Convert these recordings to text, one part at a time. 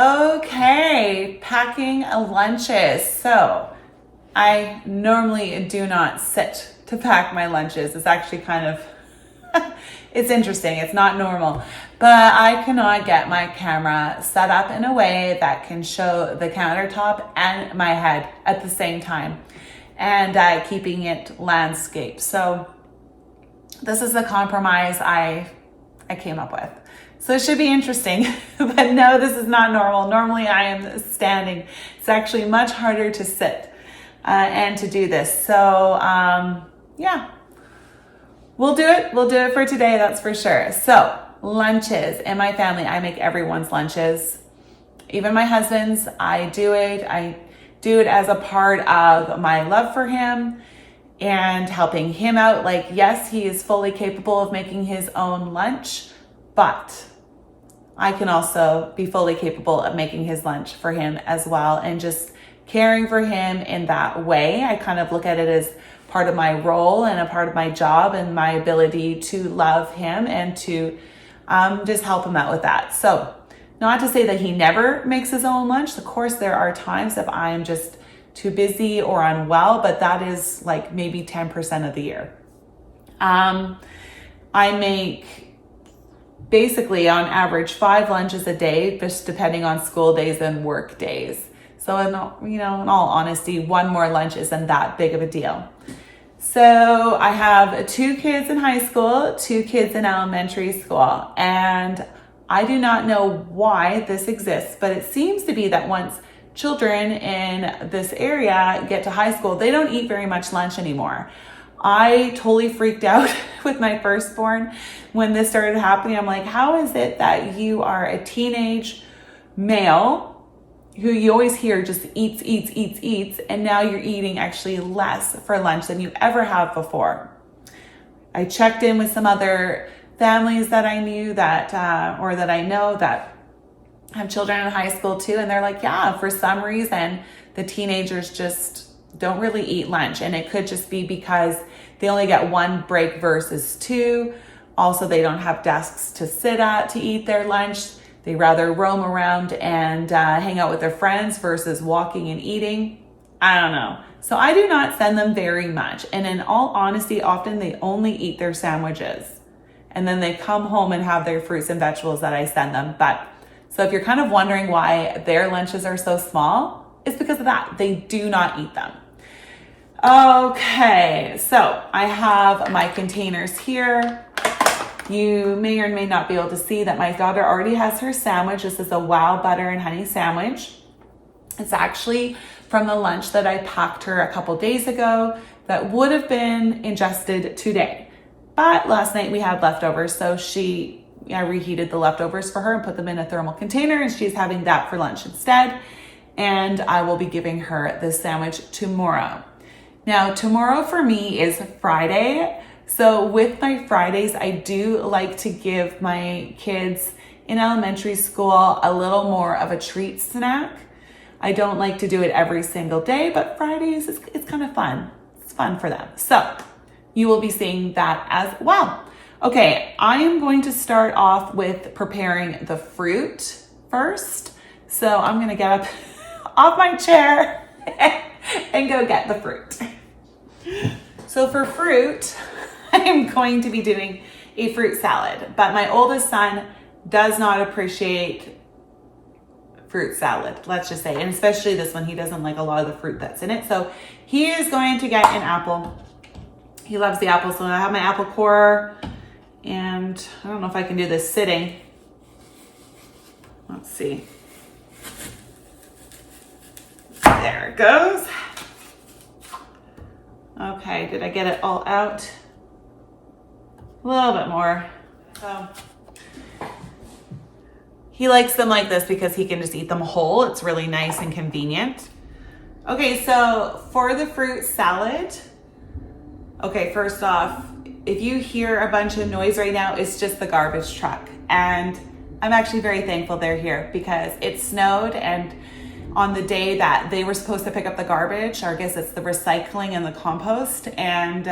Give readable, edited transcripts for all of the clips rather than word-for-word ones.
Okay, packing lunches. So I normally do not sit to pack my lunches. It's actually kind of, it's interesting. It's not normal, but I cannot get my camera set up in a way that can show the countertop and my head at the same time, and keeping it landscape. So this is the compromise I came up with. So it should be interesting, but no, this is not normal. Normally I am standing. It's actually much harder to sit and to do this. So yeah, we'll do it. We'll do it for today, that's for sure. So lunches in my family, I make everyone's lunches. Even my husband's, I do it. I do it as a part of my love for him and helping him out. Like, yes, he is fully capable of making his own lunch, but I can also be fully capable of making his lunch for him as well, and just caring for him in that way. I kind of look at it as part of my role and a part of my job and my ability to love him and to just help him out with that. So not to say that he never makes his own lunch. Of course, there are times if I am just too busy or unwell, but that is like maybe 10% of the year. I make basically on average 5 lunches a day, just depending on school days and work days. So in all honesty, one more lunch isn't that big of a deal. So I have 2 kids in high school, 2 kids in elementary school, and I do not know why this exists, but it seems to be that once children in this area get to high school, they don't eat very much lunch anymore. I totally freaked out with my firstborn when this started happening. I'm like, how is it that you are a teenage male who you always hear just eats, and now you're eating actually less for lunch than you ever have before? I checked in with some other families that I knew that I know that have children in high school too, and they're like, yeah, for some reason the teenagers just don't really eat lunch, and it could just be because they only get 1 break versus 2. Also, they don't have desks to sit at to eat their lunch. They rather roam around and hang out with their friends versus walking and eating. I don't know. So I do not send them very much, and in all honesty, often they only eat their sandwiches, and then they come home and have their fruits and vegetables that I send them. But so if you're kind of wondering why their lunches are so small, it's because of that. They do not eat them. Okay, so I have my containers here. You may or may not be able to see that my daughter already has her sandwich. This is a Wow butter and honey sandwich. It's actually from the lunch that I packed her a couple days ago that would have been ingested today. But last night we had leftovers, so I reheated the leftovers for her and put them in a thermal container, and she's having that for lunch instead. And I will be giving her this sandwich tomorrow. Now, tomorrow for me is Friday. So with my Fridays, I do like to give my kids in elementary school a little more of a treat snack. I don't like to do it every single day, but Fridays, it's kind of fun. It's fun for them. So you will be seeing that as well. Okay, I am going to start off with preparing the fruit first. So I'm going to get up off my chair and go get the fruit. So for fruit, I'm going to be doing a fruit salad, but my oldest son does not appreciate fruit salad, let's just say, and especially this one. He doesn't like a lot of the fruit that's in it. So he is going to get an apple. He loves the apple, so I have my apple core, and I don't know if I can do this sitting. Let's see. There it goes. Okay, did I get it all out? A little bit more. So he likes them like this because he can just eat them whole. It's really nice and convenient. Okay, so for the fruit salad, okay, first off, if you hear a bunch of noise right now, it's just the garbage truck. And I'm actually very thankful they're here because it snowed, and on the day that they were supposed to pick up the garbage, or I guess it's the recycling and the compost, and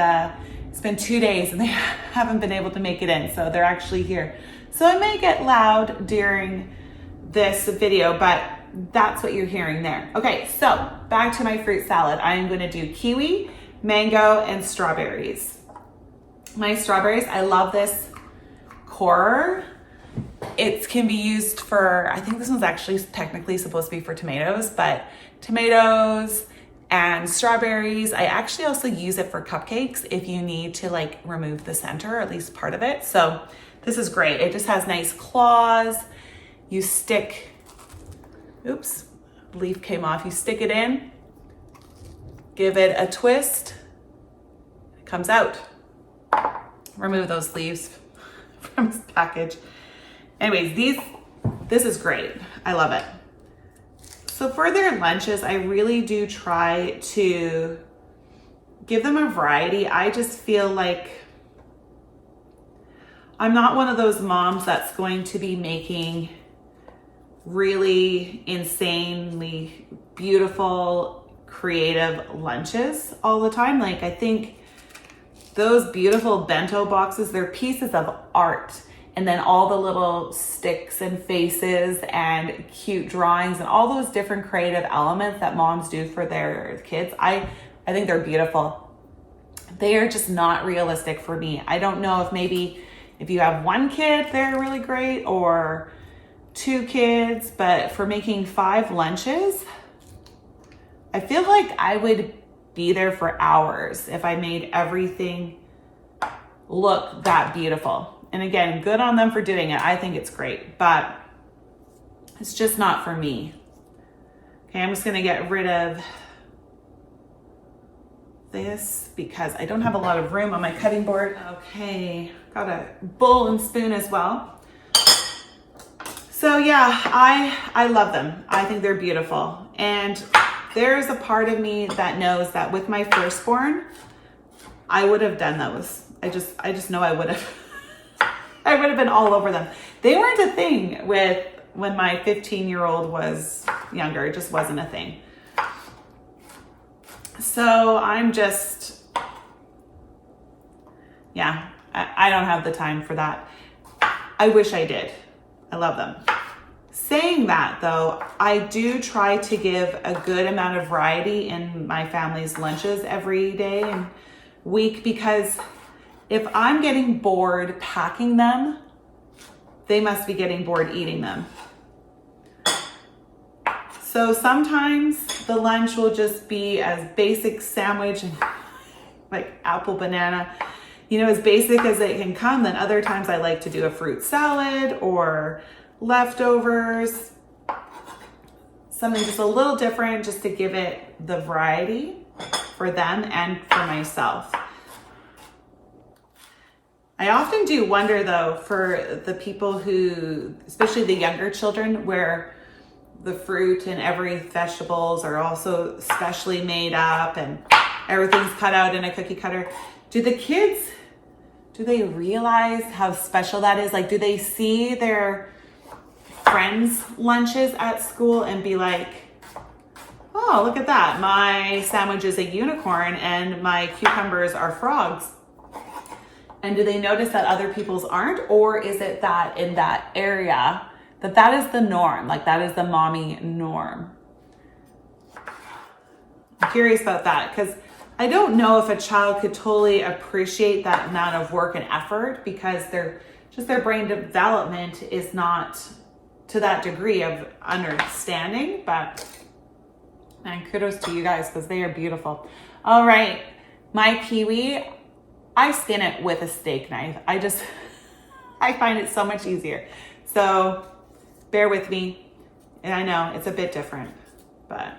it's been 2 days and they haven't been able to make it in, so they're actually here. So it may get loud during this video, but that's what you're hearing there. Okay, so back to my fruit salad. I am going to do kiwi, mango, and strawberries. My strawberries, I love this core. It can be used for, I think this one's actually technically supposed to be for tomatoes, but tomatoes and strawberries. I actually also use it for cupcakes if you need to like remove the center, or at least part of it. So this is great. It just has nice claws. You stick, oops, leaf came off. You stick it in, give it a twist, it comes out. Remove those leaves from this package. Anyways, this is great. I love it. So for their lunches, I really do try to give them a variety. I just feel like I'm not one of those moms that's going to be making really insanely beautiful, creative lunches all the time. Like, I think those beautiful bento boxes, they're pieces of art. And then all the little sticks and faces and cute drawings and all those different creative elements that moms do for their kids, I think they're beautiful. They are just not realistic for me. I don't know if maybe if you have one kid, they're really great, or 2 kids, but for making 5 lunches, I feel like I would be there for hours if I made everything look that beautiful. And again, good on them for doing it. I think it's great, but it's just not for me. Okay, I'm just gonna get rid of this because I don't have a lot of room on my cutting board. Okay, got a bowl and spoon as well. So yeah, I love them. I think they're beautiful. And there's a part of me that knows that with my firstborn, I would have done those. I just know I would have. I would have been all over them. They weren't a thing when my 15-year-old was younger. It just wasn't a thing. So I'm just, yeah, I don't have the time for that. I wish I did. I love them. Saying that though, I do try to give a good amount of variety in my family's lunches every day and week, because if I'm getting bored packing them, they must be getting bored eating them. So sometimes the lunch will just be as basic sandwich and like apple, banana, as basic as it can come. Then other times I like to do a fruit salad or leftovers, something just a little different, just to give it the variety for them and for myself. I often do wonder though, for the people who, especially the younger children, where the fruit and every vegetables are also specially made up and everything's cut out in a cookie cutter. Do the kids, do they realize how special that is? Like, do they see their friends' lunches at school and be like, oh, look at that. My sandwich is a unicorn and my cucumbers are frogs. And do they notice that other people's aren't? Or is it that in that area, that is the norm? Like, that is the mommy norm. I'm curious about that, because I don't know if a child could totally appreciate that amount of work and effort, because their brain development is not to that degree of understanding. But man, kudos to you guys, because they are beautiful. All right, my kiwi, I skin it with a steak knife. I find it so much easier. So bear with me. And I know it's a bit different, but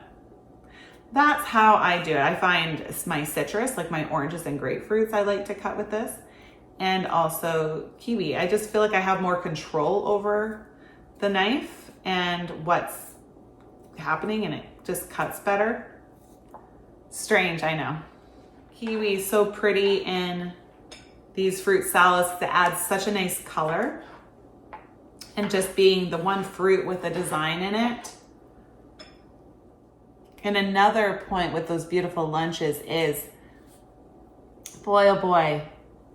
that's how I do it. I find my citrus, like my oranges and grapefruits, I like to cut with this. And also kiwi. I just feel like I have more control over the knife and what's happening, and it just cuts better. Strange, I know. Kiwi is so pretty in these fruit salads that adds such a nice color. And just being the one fruit with a design in it. And another point with those beautiful lunches is, boy, oh boy,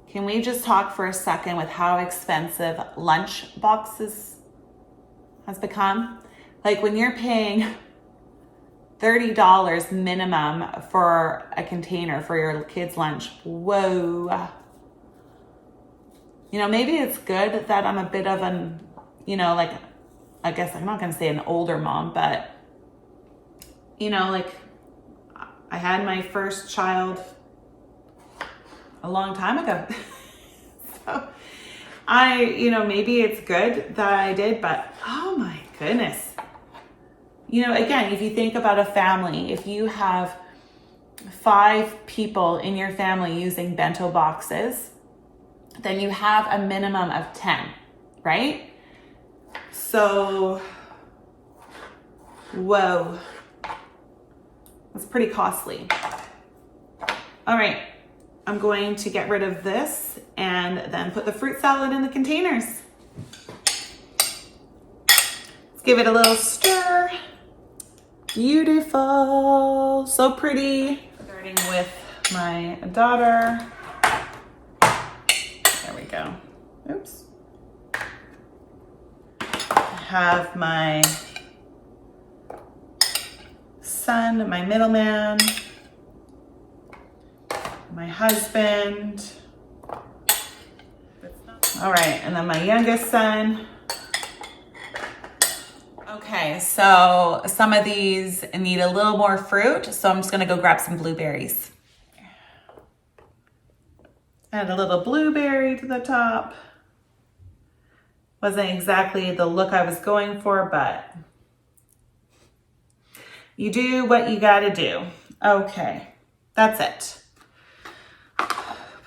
can we just talk for a second with how expensive lunch boxes has become. Like when you're paying $30 minimum for a container for your kids' lunch. Whoa. You know, maybe it's good that I'm a bit of an, you know, like, I guess I'm not going to say an older mom, but, you know, like I had my first child a long time ago. So you know, maybe it's good that I did, but oh my goodness. You know, again, if you think about a family, if you have 5 people in your family using bento boxes, then you have a minimum of 10, right? So, whoa, that's pretty costly. All right, I'm going to get rid of this and then put the fruit salad in the containers. Let's give it a little stir. Beautiful, so pretty. Starting with my daughter. There we go. Oops. I have my son, my middleman, my husband. All right, and then my youngest son. Okay, so some of these need a little more fruit, so I'm just gonna go grab some blueberries. Add a little blueberry to the top. Wasn't exactly the look I was going for, but you do what you gotta do. Okay, that's it.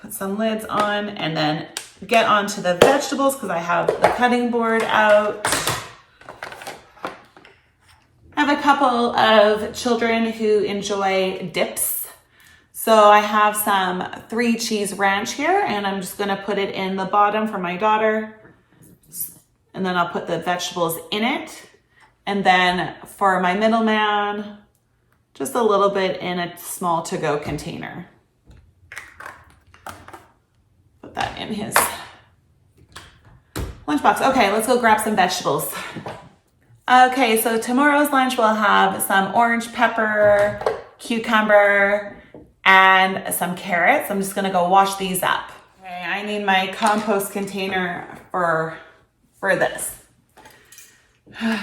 Put some lids on and then get onto the vegetables because I have the cutting board out. I have a couple of children who enjoy dips. So I have some 3 cheese ranch here and I'm just gonna put it in the bottom for my daughter. And then I'll put the vegetables in it. And then for my middleman, just a little bit in a small to-go container. Put that in his lunchbox. Okay, let's go grab some vegetables. Okay, so tomorrow's lunch will have some orange pepper, cucumber, and some carrots. I'm just gonna go wash these up. Okay, I need my compost container for this.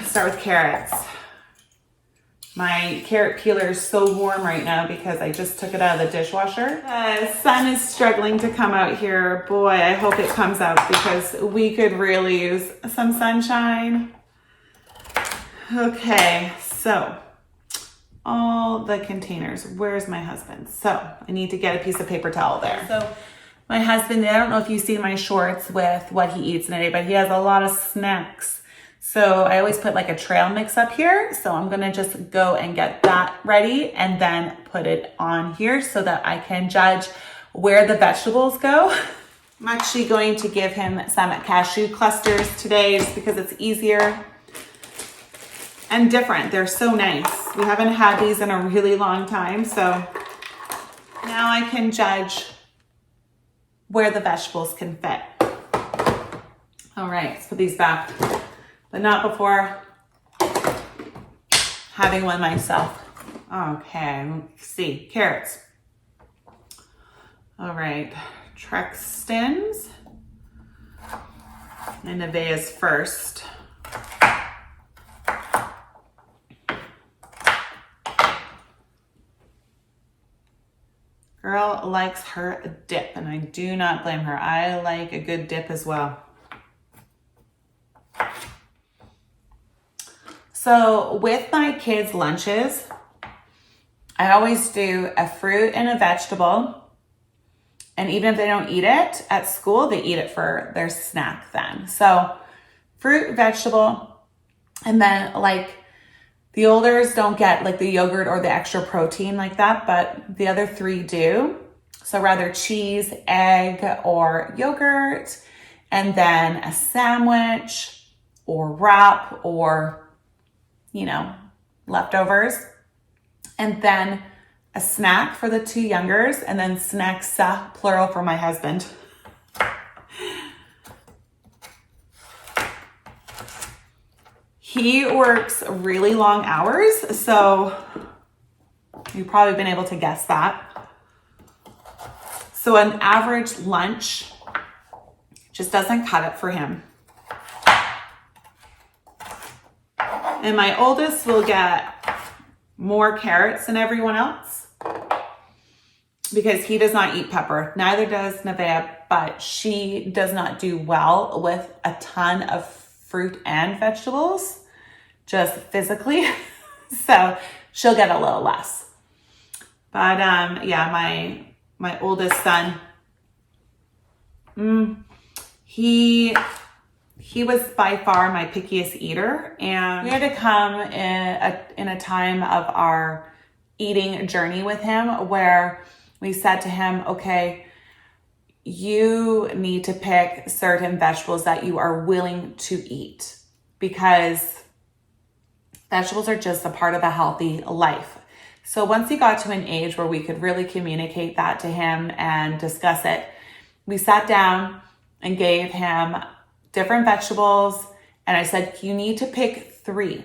Start with carrots. My carrot peeler is so warm right now because I just took it out of the dishwasher. The sun is struggling to come out here. Boy, I hope it comes out because we could really use some sunshine. Okay, so all the containers. Where's my husband? So I need to get a piece of paper towel there. So my husband, I don't know if you see my shorts with what he eats in a day, but he has a lot of snacks. So I always put like a trail mix up here. So I'm gonna just go and get that ready and then put it on here so that I can judge where the vegetables go. I'm actually going to give him some cashew clusters today just because it's easier and different. They're so nice. We haven't had these in a really long time. So now I can judge where the vegetables can fit. All right, let's put these back, but not before having one myself. Okay, let's see, carrots. All right, Truxtons and Nevea's first. Girl likes her dip, and I do not blame her. I like a good dip as well. So with my kids' lunches, I always do a fruit and a vegetable. And even if they don't eat it at school, they eat it for their snack then. So fruit, vegetable, and then like the olders don't get like the yogurt or the extra protein like that, but the other 3 do. So rather cheese, egg, or yogurt, and then a sandwich or wrap or, you know, leftovers. And then a snack for the 2 youngers, and then snacks, plural, for my husband. He works really long hours, so you've probably been able to guess that. So an average lunch just doesn't cut it for him. And my oldest will get more carrots than everyone else because he does not eat pepper. Neither does Nevaeh, but she does not do well with a ton of fruit and vegetables, just physically. So she'll get a little less. But yeah, my oldest son, he was by far my pickiest eater, and we had to come in a time of our eating journey with him where we said to him, okay, you need to pick certain vegetables that you are willing to eat, because vegetables are just a part of a healthy life. So once he got to an age where we could really communicate that to him and discuss it, we sat down and gave him different vegetables. And I said, you need to pick 3.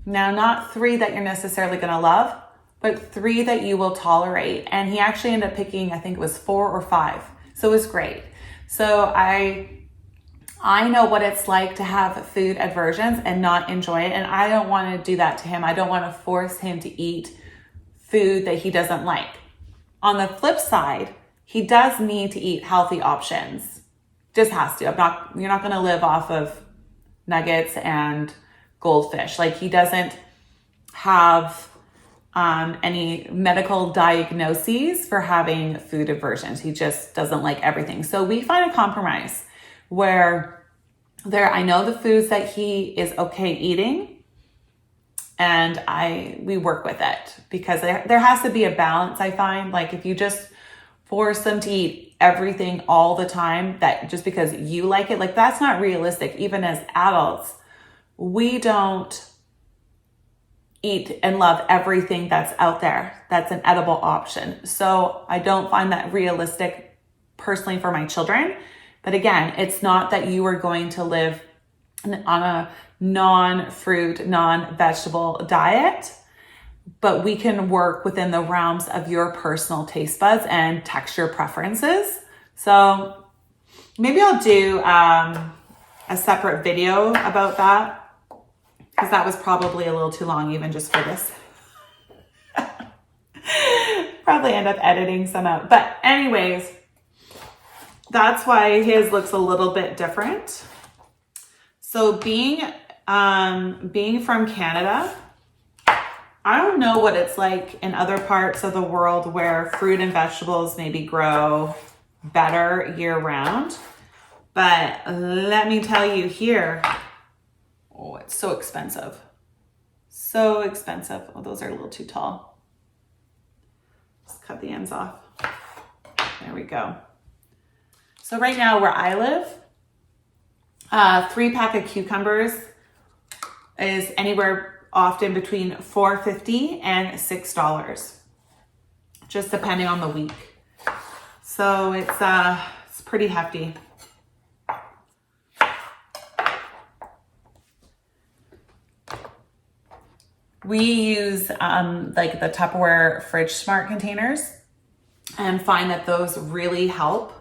Now, not 3 that you're necessarily going to love, but 3 that you will tolerate. And he actually ended up picking, I think it was 4 or 5. So it was great. So I know what it's like to have food aversions and not enjoy it. And I don't want to do that to him. I don't want to force him to eat food that he doesn't like. On the flip side, he does need to eat healthy options. Just has to. You're not going to live off of nuggets and goldfish. Like, he doesn't have any medical diagnoses for having food aversions. He just doesn't like everything. So we find a compromise where I know the foods that he is okay eating, and we work with it, because there has to be a balance. I find, like, if you just force them to eat everything all the time, that just because you like it, like, that's not realistic. Even as adults, we don't eat and love everything that's out there that's an edible option. So I don't find that realistic personally for my children. But again, it's not that you are going to live on a non-fruit, non-vegetable diet, but we can work within the realms of your personal taste buds and texture preferences. So maybe I'll do a separate video about that, because that was probably a little too long even just for this. Probably end up editing some out. But anyways, that's why his looks a little bit different. So being from Canada, I don't know what it's like in other parts of the world where fruit and vegetables maybe grow better year round. But let me tell you here, oh, it's so expensive. So expensive. Oh, those are a little too tall. Just cut the ends off. There we go. So right now where I live, 3-pack of cucumbers is anywhere often between $4.50 and $6, just depending on the week. So it's pretty hefty. We use like the Tupperware Fridge Smart containers, and find that those really help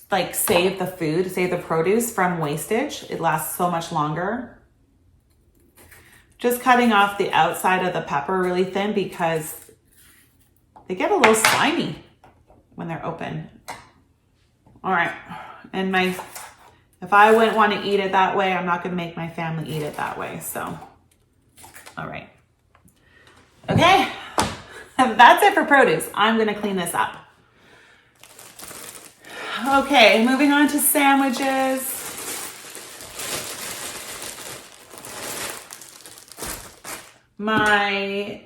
like save the food, save the produce from wastage. It lasts so much longer. Just cutting off the outside of the pepper really thin, because they get a little slimy when they're open. All right. And if I wouldn't want to eat it that way, I'm not going to make my family eat it that way. So, all right. Okay. That's it for produce. I'm going to clean this up. Okay, moving on to sandwiches. My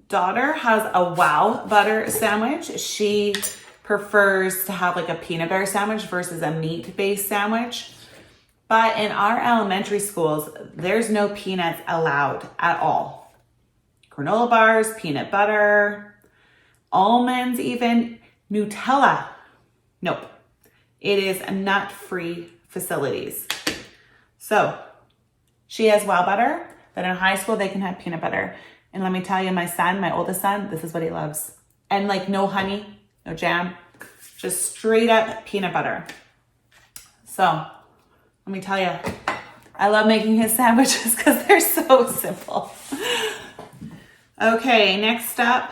daughter has a Wow butter sandwich. She prefers to have like a peanut butter sandwich versus a meat-based sandwich. But in our elementary schools, there's no peanuts allowed at all. Granola bars, peanut butter, almonds even, Nutella. Nope. It is nut-free facilities. So She has WOW butter, but in high school they can have peanut butter. And let me tell you, my son, my oldest son, this is what he loves. And like no honey, no jam, just straight up peanut butter. So let me tell you, I love making his sandwiches because they're so simple. Okay, next up,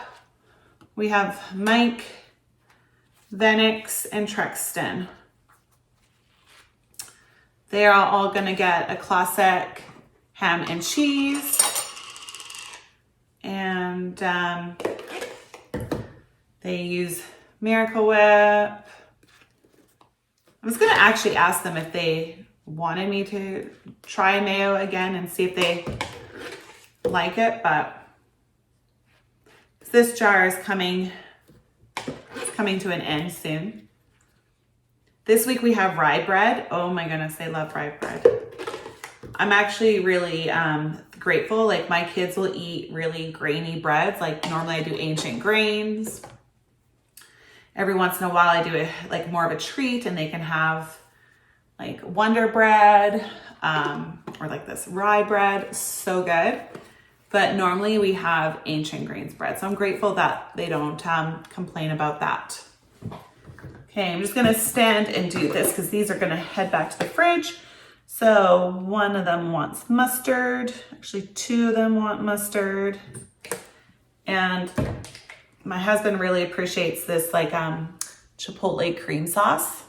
we have Mike, Venix, and Trexton. They are all gonna get a classic ham and cheese. And they use Miracle Whip. I was gonna actually ask them if they wanted me to try mayo again and see if they like it, but this jar is coming to an end soon. This week we have rye bread. Oh my goodness, I love rye bread. I'm actually really grateful. Like my kids will eat really grainy breads. Like normally I do ancient grains. Every once in a while I do it like more of a treat and they can have like Wonder Bread or like this rye bread. So good. But normally we have ancient grains bread. So I'm grateful that they don't complain about that. Okay, I'm just gonna stand and do this because these are gonna head back to the fridge. So one of them wants mustard. Actually, two of them want mustard. And my husband really appreciates this like Chipotle cream sauce.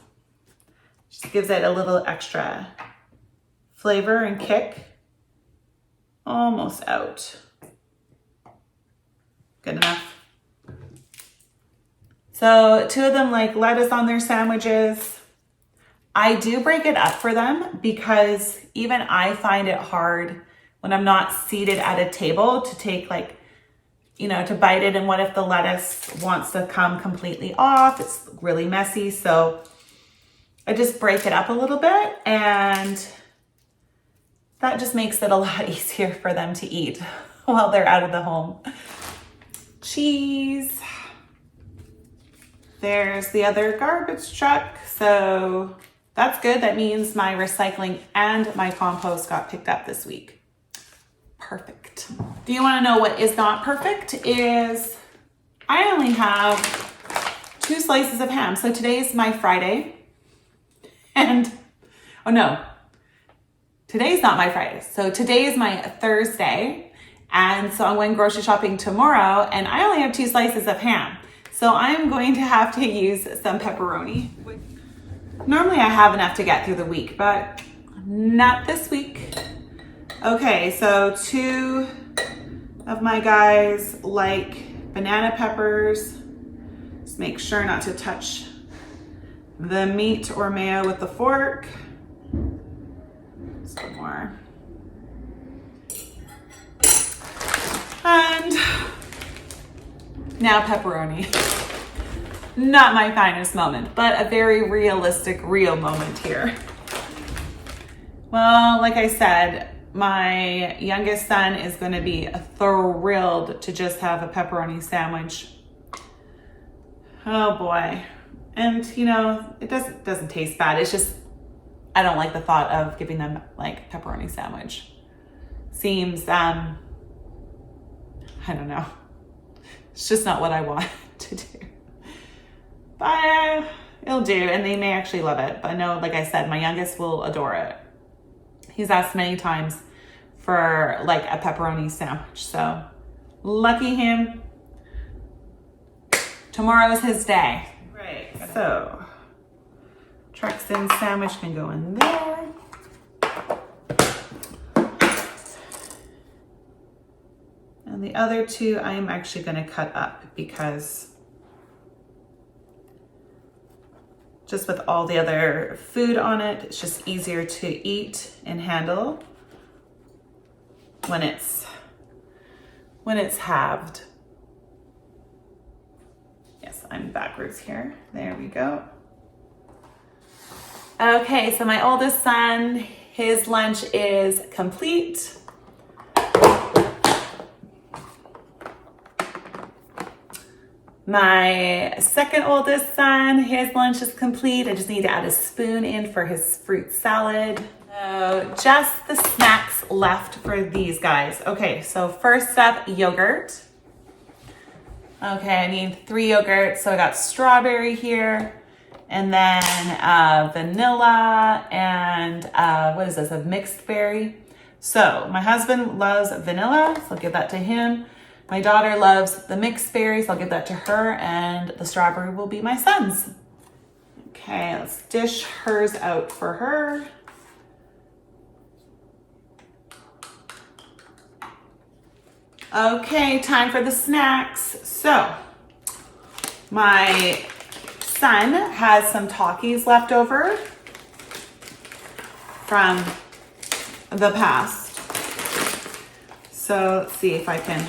Just gives it a little extra flavor and kick. Almost out. Good enough. So two of them like lettuce on their sandwiches. I do break it up for them because even I find it hard when I'm not seated at a table to take like, you know, to bite it. And what if the lettuce wants to come completely off? It's really messy. So I just break it up a little bit and that just makes it a lot easier for them to eat while they're out of the home. Cheese. There's the other garbage truck. So that's good. That means my recycling and my compost got picked up this week. Perfect. Do you want to know what is not perfect? Is I only have 2 slices of ham. So today's my Friday. And, oh no, today's not my Friday. So today is my Thursday. And so I'm going grocery shopping tomorrow and I only have 2 slices of ham. So I'm going to have to use some pepperoni. Normally I have enough to get through the week, but not this week. Okay, so 2 of my guys like banana peppers. Just make sure not to touch the meat or mayo with the fork. Just one more. And now pepperoni. Not my finest moment, but a very realistic, real moment here. Well, like I said, my youngest son is going to be thrilled to just have a pepperoni sandwich. Oh boy. And you know, it doesn't taste bad. It's just, I don't like the thought of giving them like pepperoni sandwich. Seems, I don't know. It's just not what I want to do. But it'll do, and they may actually love it. But I know, like I said, my youngest will adore it. He's asked many times for like a pepperoni sandwich. So lucky him. Tomorrow's his day. Right, so Trexton sandwich can go in there. And the other 2 I am actually going to cut up because just with all the other food on it, it's just easier to eat and handle when it's halved. Yes, I'm backwards here. There we go. Okay, so my oldest son, his lunch is complete. My second oldest son, his lunch is complete. I just need to add a spoon in for his fruit salad. So just the snacks left for these guys. Okay, so first up, yogurt. Okay, I need 3 yogurts. So I got strawberry here, and then vanilla, and what is this, a mixed berry? So my husband loves vanilla, so I'll give that to him. My daughter loves the mixed berries, so I'll give that to her, and the strawberry will be my son's. Okay, let's dish hers out for her. Okay, time for the snacks. So my son has some Takis left over from the past. So let's see if I can.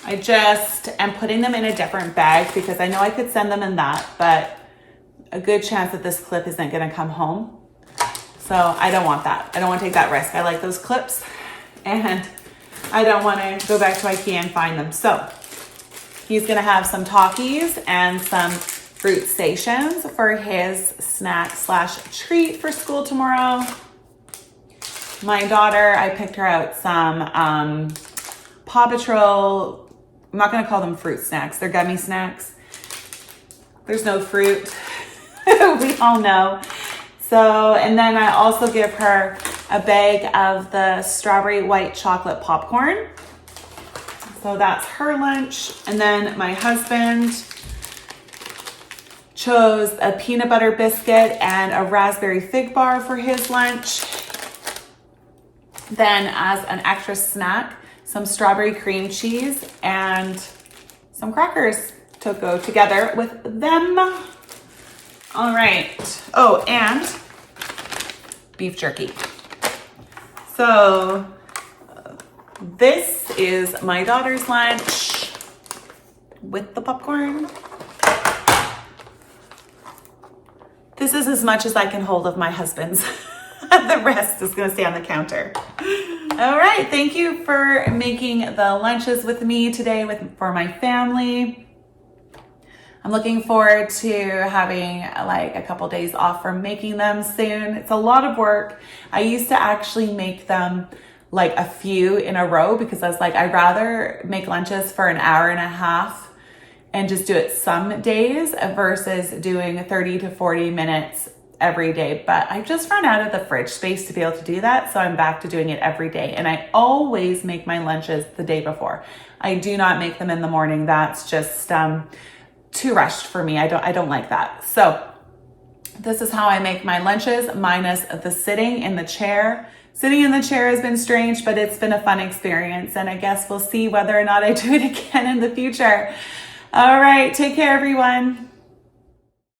I just am putting them in a different bag because I know I could send them in that, but a good chance that this clip isn't gonna come home. So I don't want that. I don't want to take that risk. I like those clips and I don't want to go back to IKEA and find them. So he's going to have some Takis and some fruit stations for his snack / treat for school tomorrow. My daughter, I picked her out some Paw Patrol. I'm not going to call them fruit snacks. They're gummy snacks. There's no fruit. We all know. So, and then I also give her a bag of the strawberry white chocolate popcorn. So that's her lunch. And then my husband chose a peanut butter biscuit and a raspberry fig bar for his lunch. Then as an extra snack, some strawberry cream cheese and some crackers to go together with them. All right. Oh, and beef jerky. So this is my daughter's lunch with the popcorn. This is as much as I can hold of my husband's. The rest is gonna stay on the counter. All right, thank you for making the lunches with me today for my family. I'm looking forward to having like a couple days off from making them soon. It's a lot of work. I used to actually make them like a few in a row because I was like, I'd rather make lunches for an hour and a half and just do it some days versus doing 30 to 40 minutes every day. But I just run out of the fridge space to be able to do that. So I'm back to doing it every day. And I always make my lunches the day before. I do not make them in the morning. That's just, too rushed for me. I don't like that. So this is how I make my lunches minus the sitting in the chair. Sitting in the chair has been strange, but it's been a fun experience. And I guess we'll see whether or not I do it again in the future. All right. Take care, everyone.